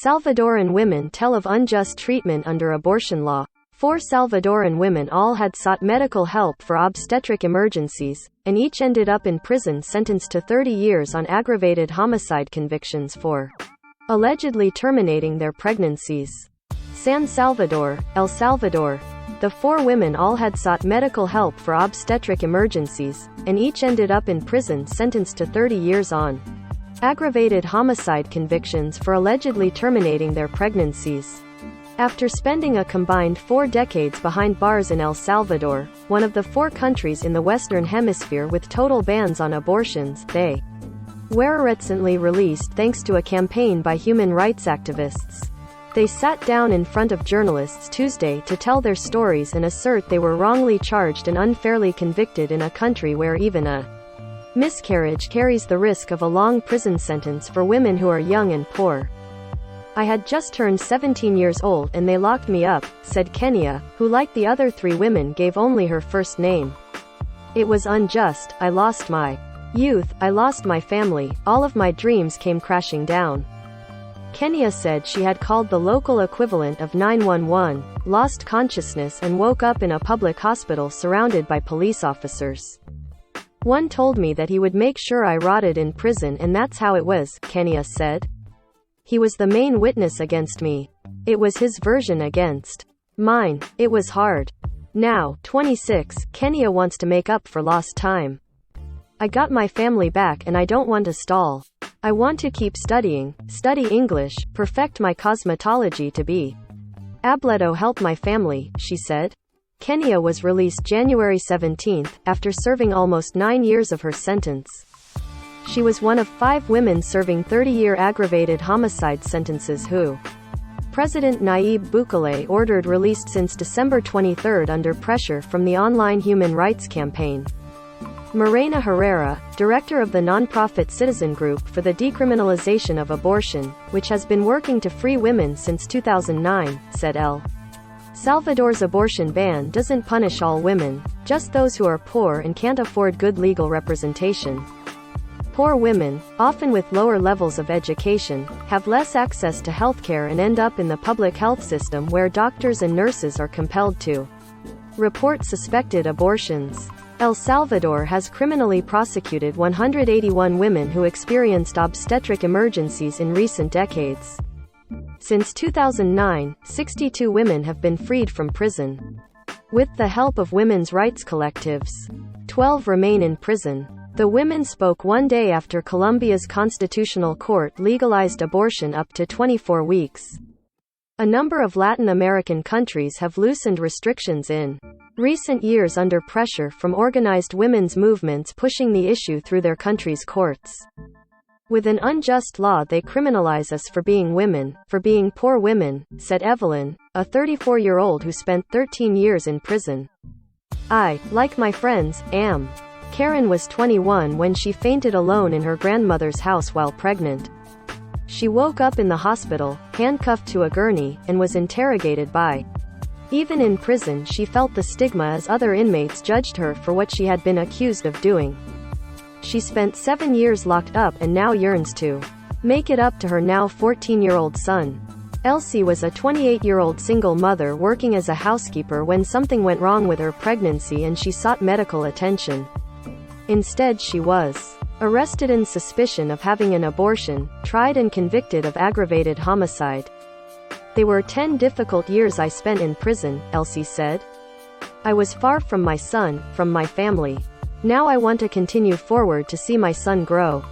Salvadoran women tell of unjust treatment under abortion law. 4 Salvadoran women all had sought medical help for obstetric emergencies, and each ended up in prison sentenced to 30 years on aggravated homicide convictions for allegedly terminating their pregnancies. San Salvador, El Salvador. The 4 women all had sought medical help for obstetric emergencies, and each ended up in prison sentenced to 30 years on aggravated homicide convictions for allegedly terminating their pregnancies. After spending a combined 4 decades behind bars in El Salvador, one of the 4 countries in the Western Hemisphere with total bans on abortions, they were recently released thanks to a campaign by human rights activists. They sat down in front of journalists Tuesday to tell their stories and assert they were wrongly charged and unfairly convicted in a country where even a miscarriage carries the risk of a long prison sentence for women who are young and poor. I had just turned 17 years old and they locked me up, said Kenya, who like the other 3 women gave only her first name. It was unjust, I lost my youth, I lost my family, all of my dreams came crashing down. Kenya said she had called the local equivalent of 911, lost consciousness and woke up in a public hospital surrounded by police officers. One told me that he would make sure I rotted in prison and that's how it was, Kenya said. He was the main witness against me. It was his version against mine. It was hard. Now, 26, Kenya wants to make up for lost time. I got my family back and I don't want to stall. I want to keep studying, study English, perfect my cosmetology to be able to help my family, she said. Kenya was released January 17, after serving almost 9 years of her sentence. She was one of 5 women serving 30-year aggravated homicide sentences who President Nayib Bukele ordered released since December 23 under pressure from the online human rights campaign. Morena Herrera, director of the nonprofit Citizen Group for the Decriminalization of Abortion, which has been working to free women since 2009, said El Salvador's abortion ban doesn't punish all women, just those who are poor and can't afford good legal representation. Poor women, often with lower levels of education, have less access to healthcare and end up in the public health system where doctors and nurses are compelled to report suspected abortions. El Salvador has criminally prosecuted 181 women who experienced obstetric emergencies in recent decades. Since 2009, 62 women have been freed from prison. With the help of women's rights collectives, 12 remain in prison. The women spoke one day after Colombia's constitutional court legalized abortion up to 24 weeks. A number of Latin American countries have loosened restrictions in recent years under pressure from organized women's movements pushing the issue through their country's courts. With an unjust law they criminalize us for being women, for being poor women, said Evelyn, a 34-year-old who spent 13 years in prison. I, like my friends, am. Karen was 21 when she fainted alone in her grandmother's house while pregnant. She woke up in the hospital, handcuffed to a gurney, and was interrogated by. Even in prison she felt the stigma as other inmates judged her for what she had been accused of doing. She spent 7 years locked up and now yearns to make it up to her now 14-year-old son. Elsie was a 28-year-old single mother working as a housekeeper when something went wrong with her pregnancy and she sought medical attention. Instead she was arrested in suspicion of having an abortion, tried and convicted of aggravated homicide. They were 10 difficult years I spent in prison, Elsie said. I was far from my son, from my family. Now I want to continue forward to see my son grow.